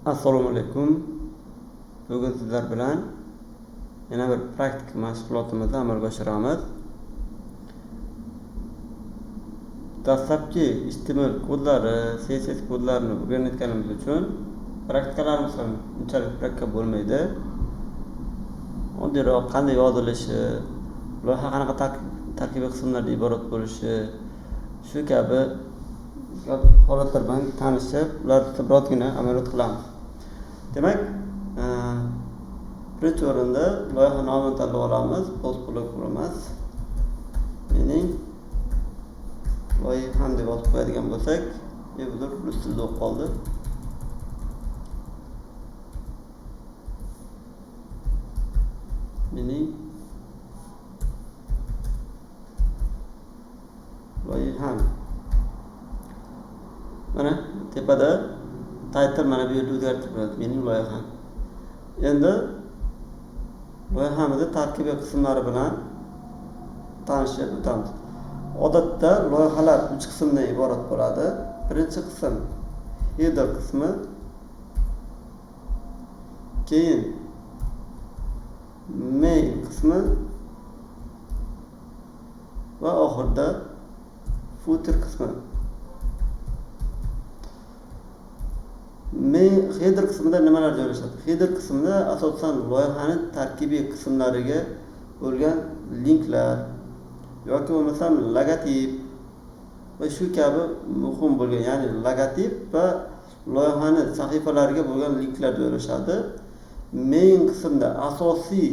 Assalomu alaykum. Bugun sizlar bilan yana bir praktik mashg'ulotimizni amalga oshiramiz. Dastlabki HTML kodlari, CSS kodlarini o'rganayotganimiz uchun praktikalarimiz ham unchalik murakkab bo'lmaydi. Oddiyroq qanday yozilishi, loyiha qanaqa tarkibiy qismlardan iborat bo'lishi, shu kabi holatlar bilan tanishib, ularni birozgina amaliyot qilamiz. Demak, birinchi o'rinda loyiha nomini tanlab olamiz. Post blok emas. Mening loyiham deb yozib qo'yadigan bo'lsak, bu rus tilida o'qib qoldi. Mening loyiham. Mana tepada title mana bu yerda o'zgartiriladi. Mening loyiham. Endi loyihamizning tarkibiy qismlari bilan tanishib o'tamiz. Odatda loyihalar 3 qismdan iborat bo'ladi. Birinchi qism header qismi, keyin main qismi va oxirida footer qismi. Header qismida nimalar joylashadi? Header qismida asosan loyihaning tarkibiy qismlariga bo'lgan linklar yoki bo'lmasam logotip va shu kabi muhim bo'lgan, ya'ni logotip va loyihaning sahifalariga bo'lgan linklar joylashadi. Main qismda asosiy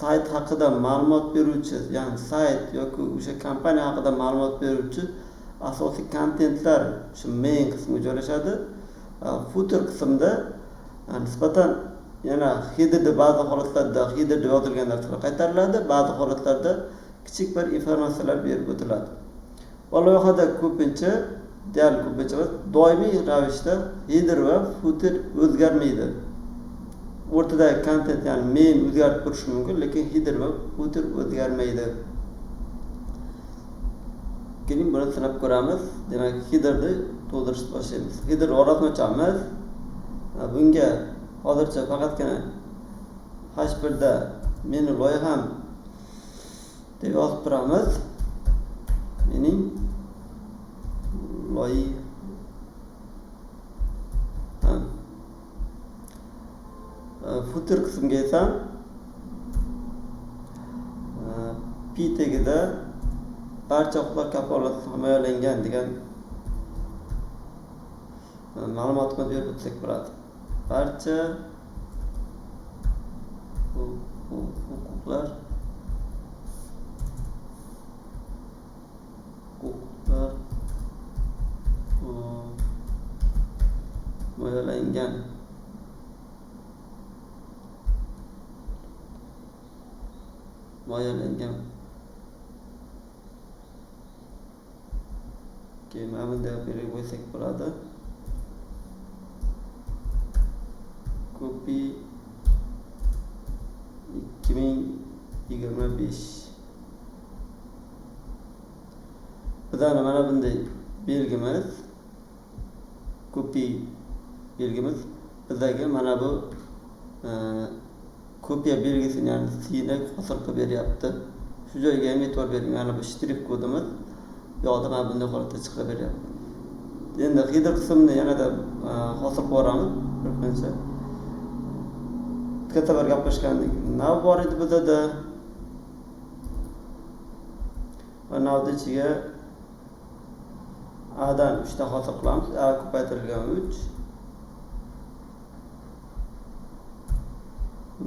sayt haqida ma'lumot beruvchi, ya'ni sayt yoki o'sha kompaniya haqida ma'lumot beruvchi asosiy kontentlar shu main qismga joylashadi. Footer qismida nisbatan yana headerda ba'zi holatlarda header deb yozilgan narsalar qaytariladi, ba'zi holatlarda kichik bir informatsiyalar berib o'tiladi. Va loyihada ko'pincha doimiy ravishda header va footer o'zgarmaydi. O'rtadagi kontent, ya'ni main o'zgarib turishi mumkin, lekin header va footer o'zgarmaydi. Keling buni sinab ko'ramiz. Demak, headerni to'ldirishni boshlaymiz. Header orasini ochamiz. Bunga hozircha faqatgina H1 da meni loyiham deb yozib turamiz. Mening loyiham. Footer qismiga esa P tagida barcha huquqlar kafolati himoyalangan degan ma'lumotni berib o'tsak bo'ladi. Barcha huquqlar himoyalangan. Keyin mana bunday berib qo'ysak bo'ladi. Copy 2025. Bizning mana bunday belgimiz, copy belgimiz bizdagi mana bu kopiya belgisini, ya'ni C'ni hosil qilib beryapti. Shu joyga ham e'tibor bering. Mana bu shtrix kodimiz yo'qda mana bunday holatda chiqib beryapti. Endi header qismini yanada hosil qilib boramiz. Bir qancha katta bir gaplashgandik. Nav bor edi bizda. Va navning ichiga A dan 3 ta hosil qilamiz. A ko'paytirilgan 3.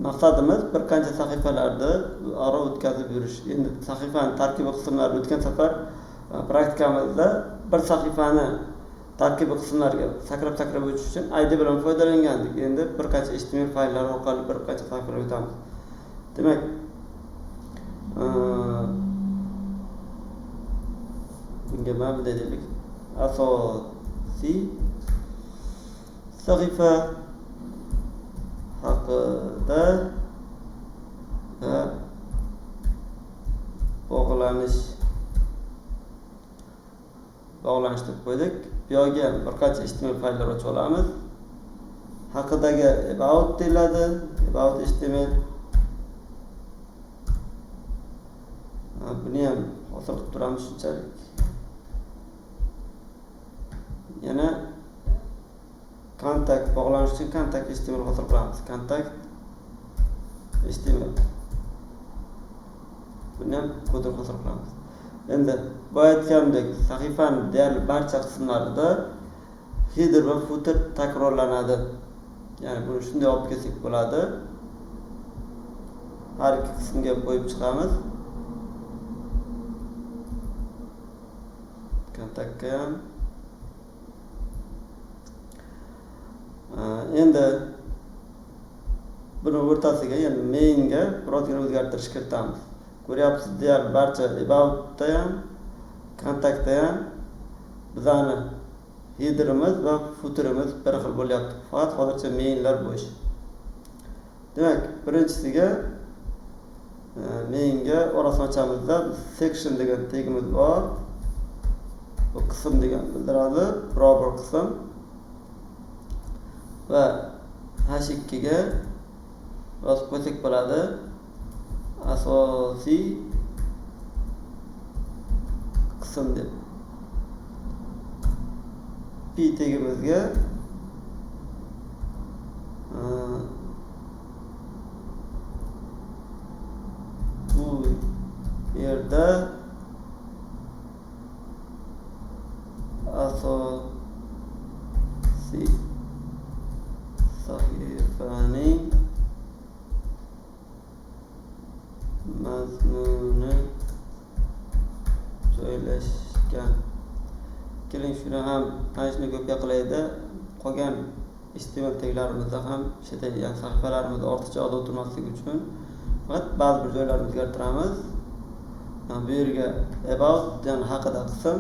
Maqsadimiz bir qancha sahifalarni aro o'tkazib yurish. Endi sahifaning tarkibiy qismlari o'tgan safar praktikamizda bir sahifani tarkibiy qismlariga sakrab o'tish uchun ID bilan foydalangandik. Endi bir qancha HTML fayllar orqali bir qancha sahifalarga o'tamiz. Demak, bunga mana bunday deylik. Asosiy sahifa haqida va bog'lanish deb qo'ydik. Bu yerga bir qancha HTML fayllar ochib olamiz. haqidagi about deyiladi. About HTML. Buni ham hosil qilib turamiz shunchalik. Yana kontakt bog'lanish uchun kontakt HTML hosil qilamiz. Kontakt HTML. Buni ham kodni hosil qilamiz. Endi bu aytgandek sahifaning deyarli barcha qismlarida header va footer takrorlanadi. Ya'ni buni shunday olib kelsak bo'ladi. Har ikki qismga qo'yib chiqamiz. Kontaktga ham. Endi buni o'rtasiga, ya'ni mainga birozgina o'zgartirish kiritamiz. Ko'ryapsiz, deyarli barcha aboutda ham, kontaktda ham bizani headerimiz va footerimiz bir xil bo'lyapti. Faqat hozircha mainlar bo'sh. Demak, birinchisiga mainga orasini ochamizda section degan tegimiz bor. Bu qism degan bildiradi, biror bir qism. Va H2 ga yozib qo'ysak bo'ladi. Asosiy qism deb. P tegimizga bu yerda asosiy sahifaning mazmuni joylashgan. Keling shuni ham tanishni ko'pga qilaydi. Qolgan HTML taklarimizda ham ya'ni sahifalarimizda ortiqcha yozib o'tirmaslik uchun faqat ba'zi bir joylarni o'zgartiramiz. Bu yerga about ya'ni haqida qism,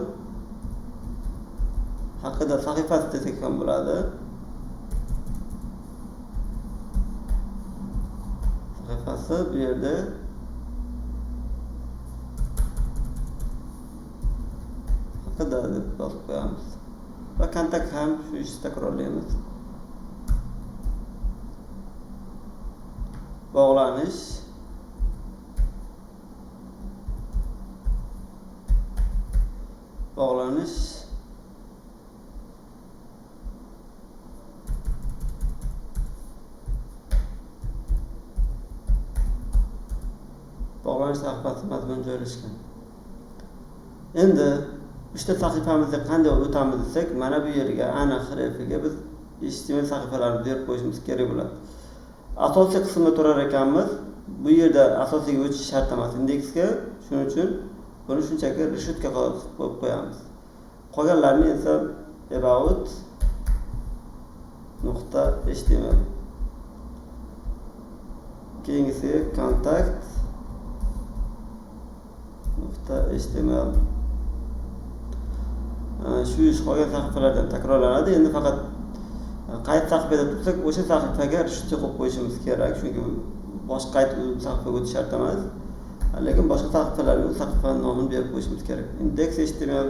haqida sahifasi desak ham bo'ladi. Sahifasi bu yerda haqida deb yozib qo'yamiz. Va kontakt ham shu ishni takrorlaymiz. Bog'lanish sahifasi mazmuni joylashgan. Endi uchta sahifamizga qanday o'tamiz desak, mana bu yerga ana hrefga biz HTML sahifalarini berib qo'yishimiz kerak bo'ladi. Asosiy qismda turar ekanmiz. Bu yerda asosiyga o'tish shart emas indeksga. Shuning uchun buni shunchaki reshetka qilib qo'yib qo'yamiz. Qolganlarini esa about.html. Keyingisiga contact.html. Shu ish qolgan sahifalardan takrorlanadi. Endi faqat qayt sahifada tursak, o'sha sahifaga reshetka qo'yib qo'yishimiz kerak. Chunki boshqa qayt sahifaga o'tish shart emas. Lekin boshqa sahifalarga o'z sahifaning nomini berib qo'yishimiz kerak. Index.html,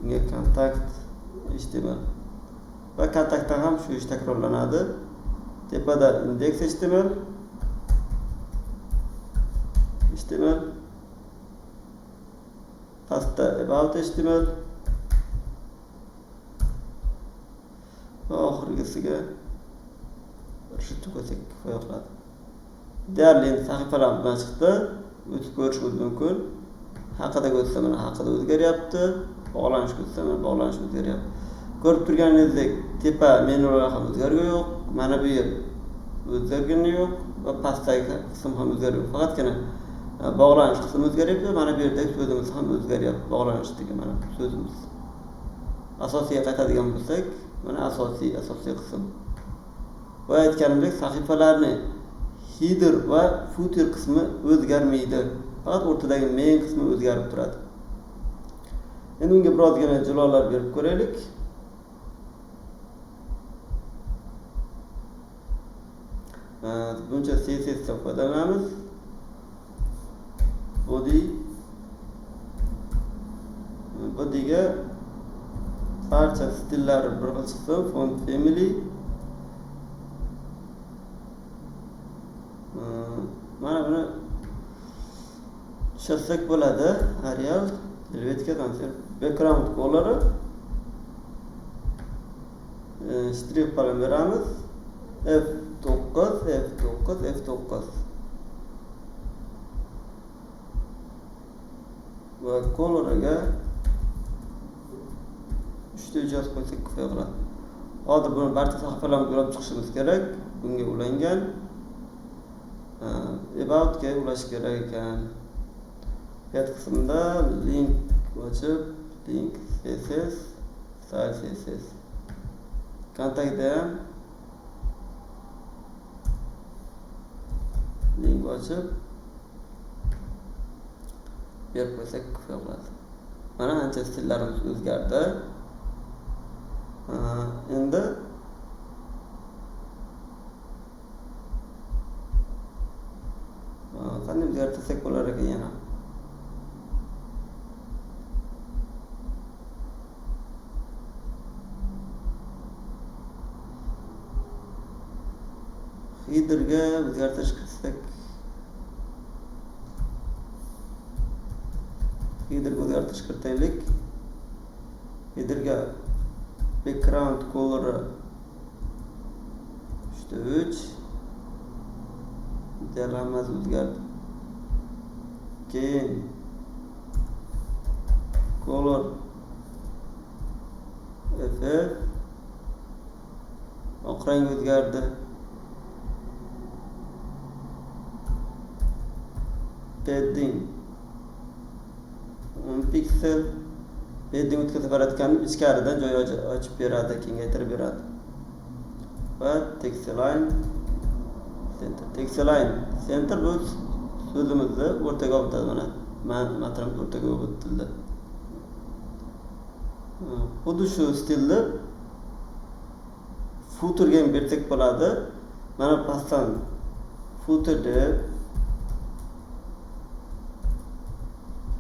unga contact.html. Va kontaktda ham shu ish takrorlanadi. Tepada index.html, pastda about.html va oxirgisiga reshetka qo'ysak kifoya qiladi. Deyarli sahifalar bilan chiqdi. O'tib ko'rishimiz mumkin. Haqida o'tsa mana haqida o'zgaryapti. Bog'lanish o'tsa mana bog'lanish o'zgaryapti. Ko'rib turganingizdek, tepa menular ham o'zgargani yo'q. Mana bu yer o'zgargani yo'q va pastdagi qism ham o'zgarib yo'q. Faqatgina bog'lanish qismi o'zgaryapti. Mana bu yerdagi so'zimiz ham o'zgaryapti. Bog'lanish degan mana so'zimiz. Asosiyga qaytadigan bo'lsak, mana asosiy qism. Bu aytganimdek sahifalarni header va footer qismi o'zgarmaydi. Faqat o'rtadagi main qismi o'zgarib turadi. Endi unga birozgina jilolar berib ko'raylik. Buncha CSS dan foydalanamiz. Body'ga barcha stillari bir xil chiqsin. Font family, ishlasak bo'ladi. Arial Helvetica transfer background color strip bilan beramiz. F9 va colorga 3 yozib qo'ysak kifoya qiladi. Hozir buni barcha sahifalarni ko'rib chiqishimiz kerak. Bunga ulangan about ga ulash kerak ekan. Pet qismida link ochib, link CSS, style CSS. Kontaktda ham link ochib berib qo'ysak kifoya qiladi. Mana ancha stillarimiz o'zgardi. Endi qanday o'zgartirsak bo'lar ekan yana. Headerga o'zgartirish qilsak, headerga o'zgartirish kiritaylik. Headerga background color 3 diagrammasi o'zgardi. Keyin color FF oq rang o'zgardi. Padding 10 piksel. Padding o'tkazib beradigan ichkaridan joy ochib beradi, kengaytirib beradi. Va textline center bu so'zimizni o'rtaga olib o'tadi. Mana matnimiz o'rtaga olib o'tildi. Xuddi shu stilda footerga ham bersak bo'ladi. Mana pastdan footer deb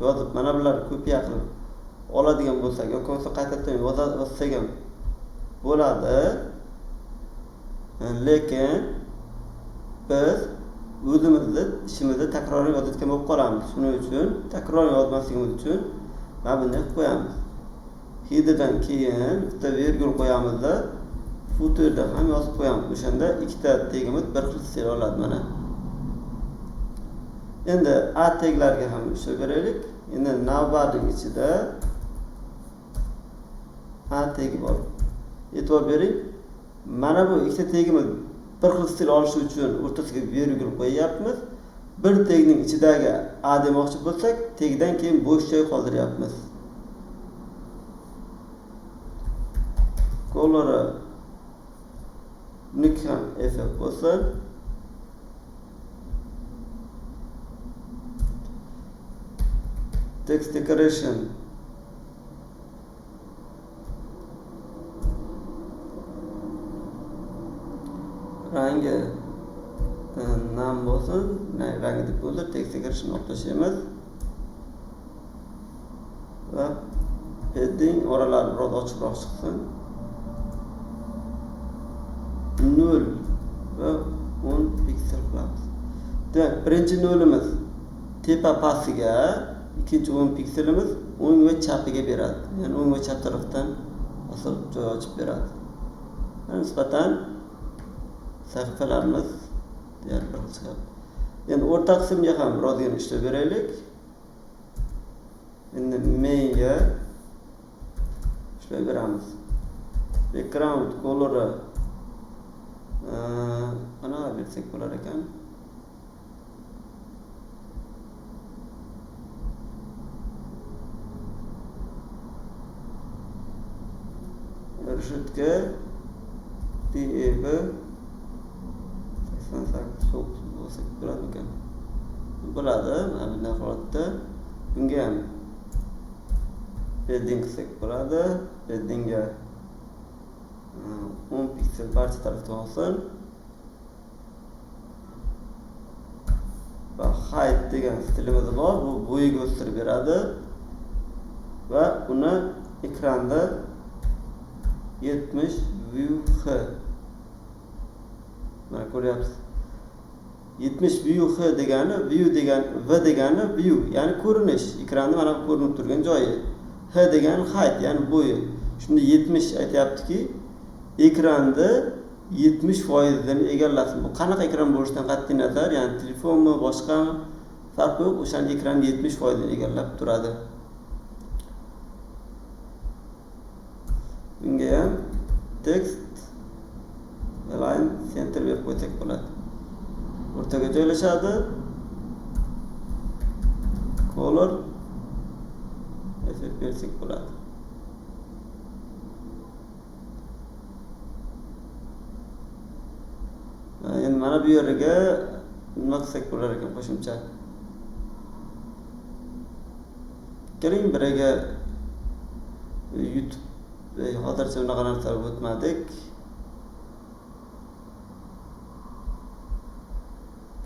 yozib, mana bular kopiya qilib oladigan bo'lsak yoki bo'lmasa qaytadan yozsak ham bo'ladi. Lekin biz o'zimizni ishimizni takroriy yozayotgan bo'lib qolamiz. Shuning uchun takroriy yozmasligimiz uchun mana bunday qilib qo'yamiz. Headerdan keyin bitta virgul qo'yamizda footerdan ham yozib qo'yamiz. O'shanda ikkita tegimiz bir xil stil oladi mana. Endi a taglarga ham ishlab beraylik. Endi navbatning ichida a tagi bor. E'tibor bering. Mana bu ikkita tegimiz bir xil stil olishi uchun o'rtasiga virgul qo'yapmiz. Bir tegning ichidagi a demoqchi bo'lsak, tegdan keyin bo'sh joy qoldiryapmiz. Color ham FF bo'lsin. Text decoration rangi nam bo'lsin, rangi deb bo'lsa text decoration o'xshashimiz va padding oralari biroz ochiqroq chiqsin. 0 va 10 piksel qilamiz. Demak, birinchi nolimiz tepa pastiga, ikkinchi 10 pikselimiz o'ng va chapiga beradi. Ya'ni o'ng va chap tarafdan asl joy ochib beradi. Nisbatan sahifalarimiz deyarli bir xil chiqadi. Endi o'rta qismga ham birozgina ishlab beraylik. Endi mainga ishlab beramiz. Background color qanaqa bersak bo'lar ekan? Решетка TEB 88 bo'lsa bo'ladi ekan. Bo'ladi. Mana bunday holatda bunga ham padding qilsak bo'ladi. Paddingga 10 piksel barcha tarafdan olsin. Va height degan stilimiz bor. Bu bo'yiga o'stirib beradi va uni ekranda 70 view h. Mana ko'ryapsiz. 70 view h degani view degani v degani view ya'ni ko'rinish, ekranda mana bu ko'rinib turgan joyi. H degani height ya'ni bo'yi. Shunda 70 aytayaptiki, ekranda 70% dan egallasin. Bu qanaqa ekran bo'lishidan qat'iy nazar, ya'ni telefonmi, boshqami farqi yo'q, o'shaning ekranni 70% dan egallab turadi. Bunga ham text align center berib qo'ysak bo'ladi. O'rtaga joylashadi. Color effect bersak bo'ladi. Endi mana bu yerga nima qilsak bo'lar ekan qo'shimcha. Keling biriga YouTube hozircha unaqa narsalar o'tmadik.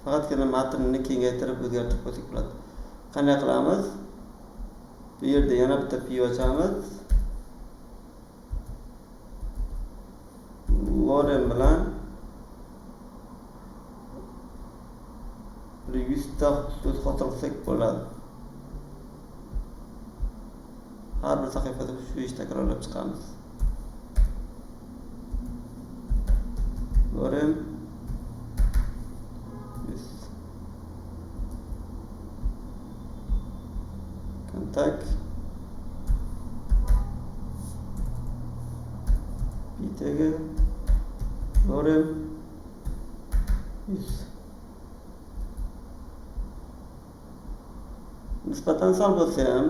Faqatgina matnni kengaytirib o'zgartirib qo'ysak bo'ladi. Qanday qilamiz? Bu yerda yana bitta pi ochamiz. Lorem bilan 100 ta so'z xotir qilsak bo'ladi. Har bir sahifada shu ishni takrorlab chiqamiz. Lorem contact bitega lorem nisbatan sal bo'lsa ham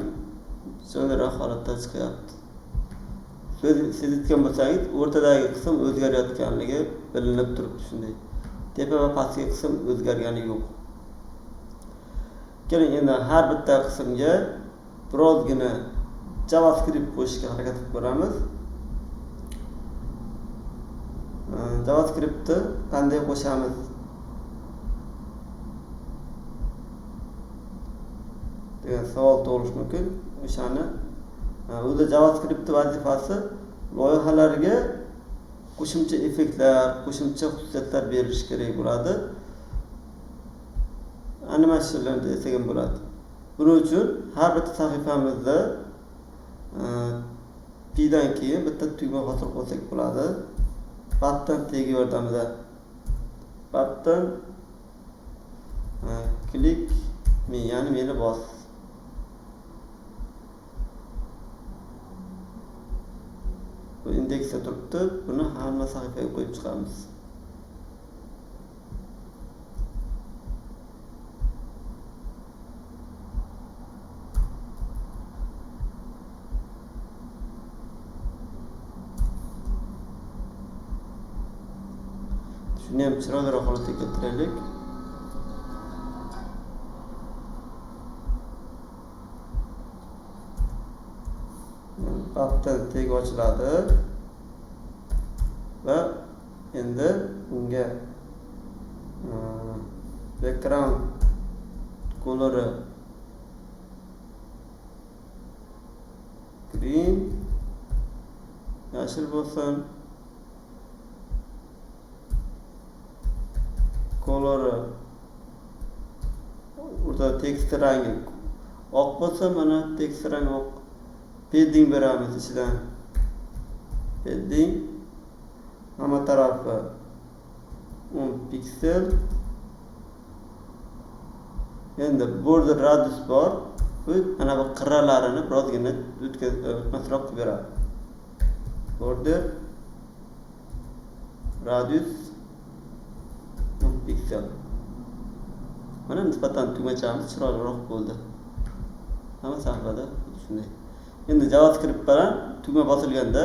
so'ngroq holatda chiqyapti. Sezayotgan bo'lsangiz, o'rtadagi qism o'zgarayotganligi bilinib turibdi shunday. Tepa va pastki qism o'zgargani yo'q. Keling endi har bitta qismga birozgina JavaScript qo'shishga harakat qilib ko'ramiz. JavaScriptni qanday qo'shamiz? degan savol tug'ilishi mumkin. O'shani o'zi JavaScript vazifasi loyihalarga qo'shimcha effektlar, qo'shimcha xususiyatlar berish kerak bo'ladi. Animatsiyalarni desak bo'ladi. Buning uchun har bitta sahifamizda p dan keyin bitta tugma hosil qilsak bo'ladi. Button tagi yordamida. Button click me, ya'ni meni bos. Bu indeksda turibdi. Buni hamma sahifaga qo'yib chiqamiz. Shuni ham chiroyliroq holatga keltiraylik. Button tag ochiladi va endi bunga background color green yashil bo'lsin, color o'rtada tekst rangi oq bo'lsa, mana tekst rangi oq. Padding beramiz ichidan. Padding hamma tarafi 10 piksel. Endi border radius bor. Bu mana bu qirralarini birozgina o'tmasroq qilib beradi. Border radius 10 piksel. Mana nisbatan tugmachamiz chiroyliroq bo'ldi. Hamma sahifada shunday. Endi JavaScript bilan tugma bosilganda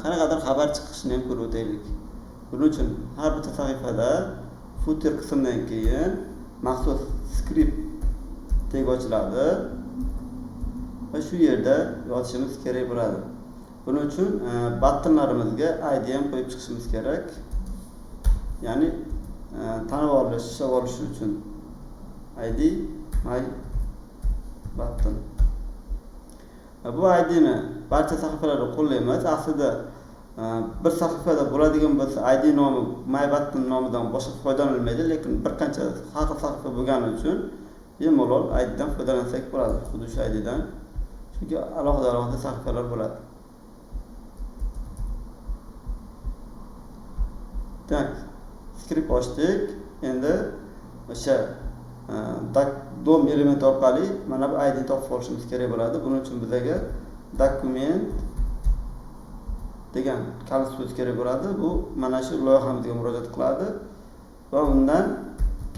qanaqadir xabar chiqishini ham ko'rib o'taylik. Buning uchun har bir sahifada footer qismidan keyin maxsus script tag ochiladi va shu yerda yozishimiz kerak bo'ladi. Buning uchun buttonlarimizga ID ham qo'yib chiqishimiz kerak. Ya'ni tanib olish uchun ID my button. Bu ID'ni barcha sahifalarda qo'llaymiz. Aslida bir sahifada bo'ladigan bo'lsa ID nomi MyButton nomidan boshqa foydalanilmaydi, lekin bir qancha har xil sahifa bo'lgani uchun bemalol ID dan foydalansak bo'ladi, xuddi shu ID dan. Chunki alohida sahifalar bo'ladi. Demak, skript ochdik. Endi o'sha DOM element orqali mana bu ID topib olishimiz kerak bo'ladi. Buning uchun bizga document degan kalit so'z kerak bo'ladi. Bu mana shu loyihamizga murojaat qiladi va undan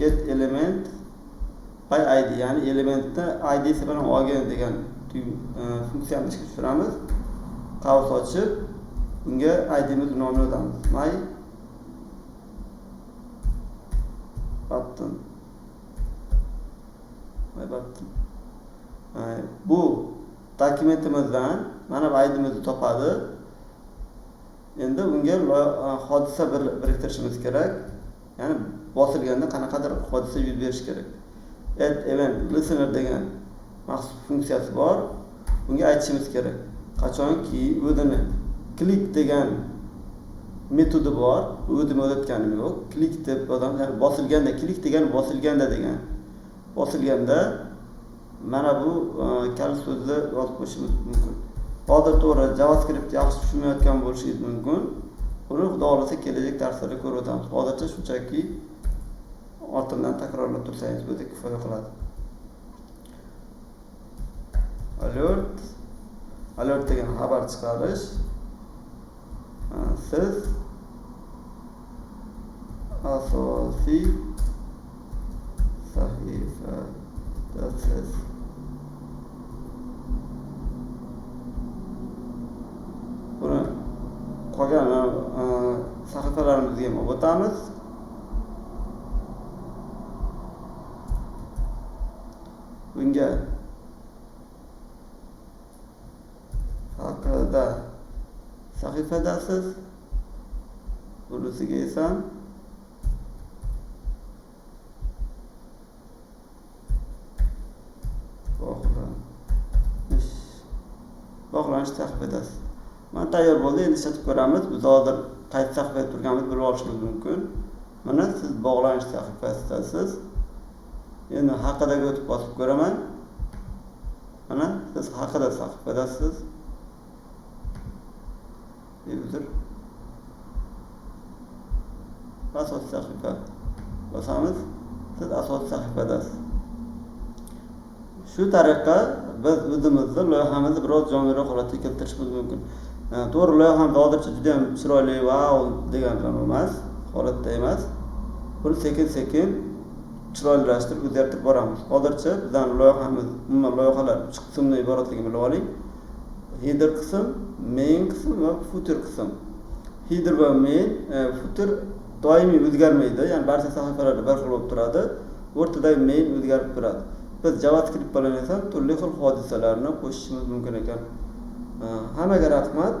get element by ID, ya'ni elementni ID bilan olgin degan funksiyani ishga tushiramiz. Qaus ochib, bunga ID'miz nomini yozamiz. MyButton. Bu dokumentimizdan mana bu ID'mizni topadi. Endi unga hodisa biriktirishimiz kerak. Ya'ni bosilganda qanaqadir hodisa yuz berishi kerak. Add event listener degan maxsus funksiyasi bor. Bunga aytishimiz kerak. Qachonki o'zini click degan metodi bor. O'zim o'tganim yo'q. Click deb odam, ya'ni bosilganda, click degan bosilganda degan. Bosilganda mana bu kalit so'zni yozib qo'yishimiz mumkin. Hozir to'g'ri JavaScript yaxshi tushunmayotgan bo'lishingiz mumkin. Buni xudo xolasa kelajak darslarda ko'rib o'tamiz. Hozircha shunchaki ortidan takrorlab tursangiz o'zi kifoya qiladi. Alert degan xabar chiqarish. Siz asosiy sahifadasiz. Buni qolgan sahifalarimizga ham o'tamiz. Bunga haqida sahifadasiz. Bunisiga esa bog'lanish sahifadasiz. Mana tayyor bo'ldi. Endi ishlatib ko'ramiz. Biz hozir qaysi sahifada turganimizni bilib olishimiz mumkin. Mana siz bog'lanish sahifasidasiz. Endi haqidaga o'tib bosib ko'raman. Mana siz haqida sahifadasiz. User asosiy sahifa bosamiz. Siz asosiy sahifadasiz. Shu tariqa biz o'zimizni loyihamizni biroz jonliroq holatga keltirishimiz mumkin. To'g'ri, loyihamiz hozircha juda ham chiroyli wow degan emas, holatda emas. Buni sekin-sekin chiroylashtirib o'zgartirib boramiz. Hozircha bizning loyihamiz, umuman loyihalar 3 qismdan iboratligini bilib oling. Header qism, main qism va footer qism. Header va main, footer doimiy o'zgarmaydi, ya'ni barcha sahifalarda bir xil bo'lib turadi. O'rtada main o'zgarib turadi. Biz JavaScript bilan esa turli xil hodisalarni qo'shishimiz mumkin ekan. Hammaga rahmat.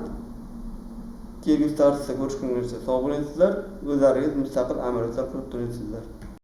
Kelgusi darsda ko'rishguncha sog' bo'lingsizlar. O'zlaringiz mustaqil amaliyotlar qilib turingizlar.